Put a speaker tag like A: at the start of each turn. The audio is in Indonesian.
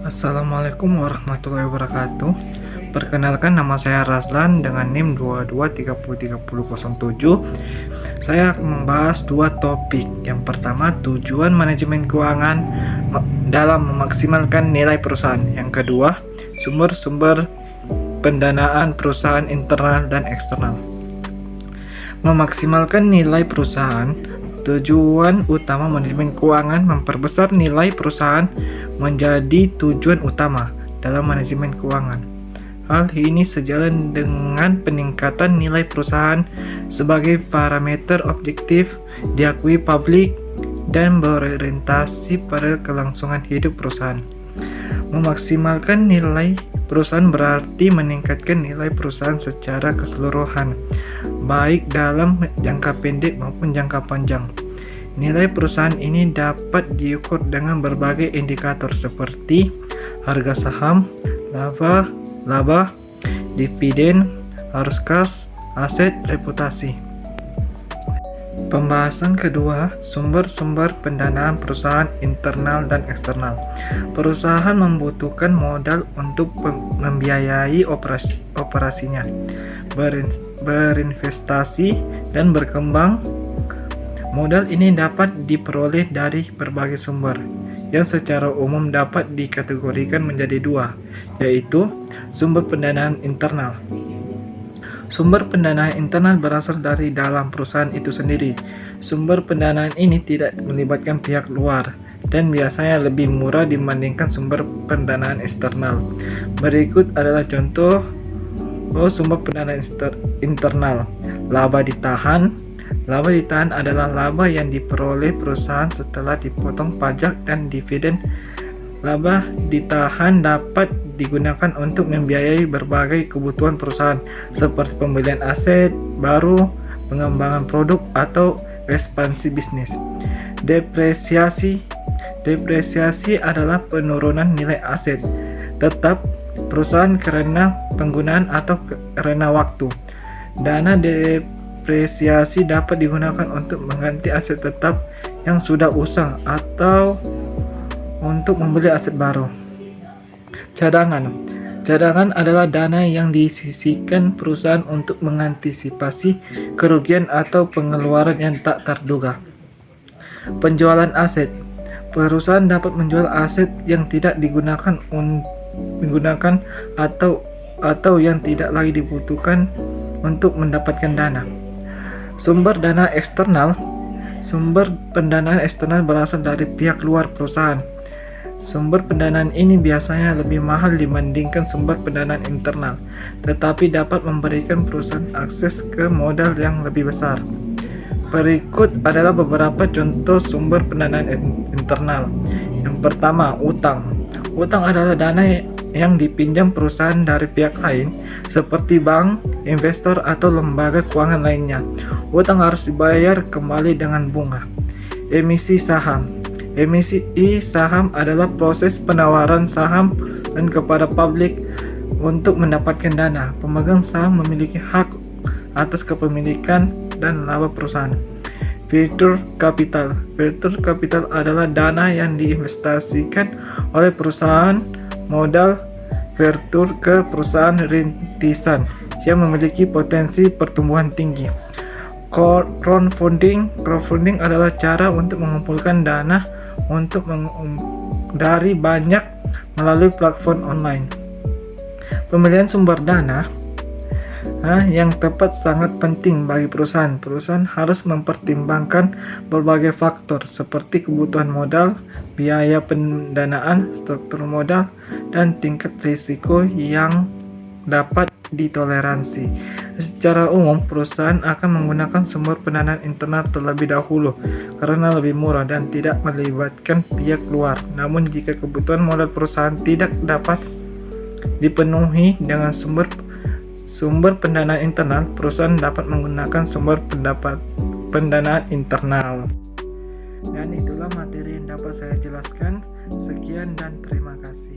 A: Assalamualaikum warahmatullahi wabarakatuh. Perkenalkan, nama saya Razlan dengan NIM 22303007. Saya akan membahas dua topik. Yang pertama, tujuan manajemen keuangan dalam memaksimalkan nilai perusahaan. Yang kedua, sumber-sumber pendanaan perusahaan internal dan eksternal. Memaksimalkan nilai perusahaan. Tujuan utama manajemen keuangan memperbesar nilai perusahaan menjadi tujuan utama dalam manajemen keuangan. Hal ini sejalan dengan peningkatan nilai perusahaan sebagai parameter objektif diakui publik dan berorientasi pada kelangsungan hidup perusahaan. Memaksimalkan nilai perusahaan berarti meningkatkan nilai perusahaan secara keseluruhan, baik dalam jangka pendek maupun jangka panjang. Nilai perusahaan ini dapat diukur dengan berbagai indikator seperti harga saham, laba, dividen, arus kas, aset, reputasi. Pembahasan kedua, sumber-sumber pendanaan perusahaan internal dan eksternal. Perusahaan membutuhkan modal untuk membiayai operasinya, berinvestasi, dan berkembang. Modal ini dapat diperoleh dari berbagai sumber, yang secara umum dapat dikategorikan menjadi dua, yaitu sumber pendanaan internal. Sumber pendanaan internal berasal dari dalam perusahaan itu sendiri. Sumber pendanaan ini tidak melibatkan pihak luar dan biasanya lebih murah dibandingkan sumber pendanaan eksternal. Berikut adalah contoh sumber pendanaan internal. Laba ditahan. Laba ditahan adalah laba yang diperoleh perusahaan setelah dipotong pajak dan dividen. Laba ditahan dapat digunakan untuk membiayai berbagai kebutuhan perusahaan seperti pembelian aset baru, pengembangan produk, atau ekspansi bisnis. Depresiasi adalah penurunan nilai aset tetap perusahaan karena penggunaan atau karena waktu. Dana depresiasi dapat digunakan untuk mengganti aset tetap yang sudah usang atau untuk membeli aset baru. Cadangan adalah dana yang disisihkan perusahaan untuk mengantisipasi kerugian atau pengeluaran yang tak terduga. Penjualan aset. Perusahaan dapat menjual aset yang tidak digunakan atau yang tidak lagi dibutuhkan untuk mendapatkan dana. Sumber dana eksternal. Sumber pendanaan eksternal berasal dari pihak luar perusahaan. Sumber pendanaan ini biasanya lebih mahal dibandingkan sumber pendanaan internal, tetapi dapat memberikan perusahaan akses ke modal yang lebih besar. Berikut adalah beberapa contoh sumber pendanaan internal. Yang pertama, utang. Utang adalah dana yang dipinjam perusahaan dari pihak lain seperti bank, investor, atau lembaga keuangan lainnya. Utang harus dibayar kembali dengan bunga. Emisi saham. Emisi saham adalah proses penawaran saham dan kepada publik untuk mendapatkan dana. Pemegang saham memiliki hak atas kepemilikan dan laba perusahaan. Venture capital. Venture capital adalah dana yang diinvestasikan oleh perusahaan modal venture ke perusahaan rintisan yang memiliki potensi pertumbuhan tinggi. Crowdfunding adalah cara untuk mengumpulkan dana dari banyak melalui platform online. Pemilihan sumber dana yang tepat sangat penting bagi perusahaan. Perusahaan harus mempertimbangkan berbagai faktor seperti kebutuhan modal, biaya pendanaan, struktur modal, dan tingkat risiko yang dapat ditoleransi. Secara umum, perusahaan akan menggunakan sumber pendanaan internal terlebih dahulu karena lebih murah dan tidak melibatkan pihak luar. Namun jika kebutuhan modal perusahaan tidak dapat dipenuhi dengan sumber pendanaan internal, perusahaan dapat menggunakan sumber pendanaan internal. Dan itulah materi yang dapat saya jelaskan. Sekian dan terima kasih.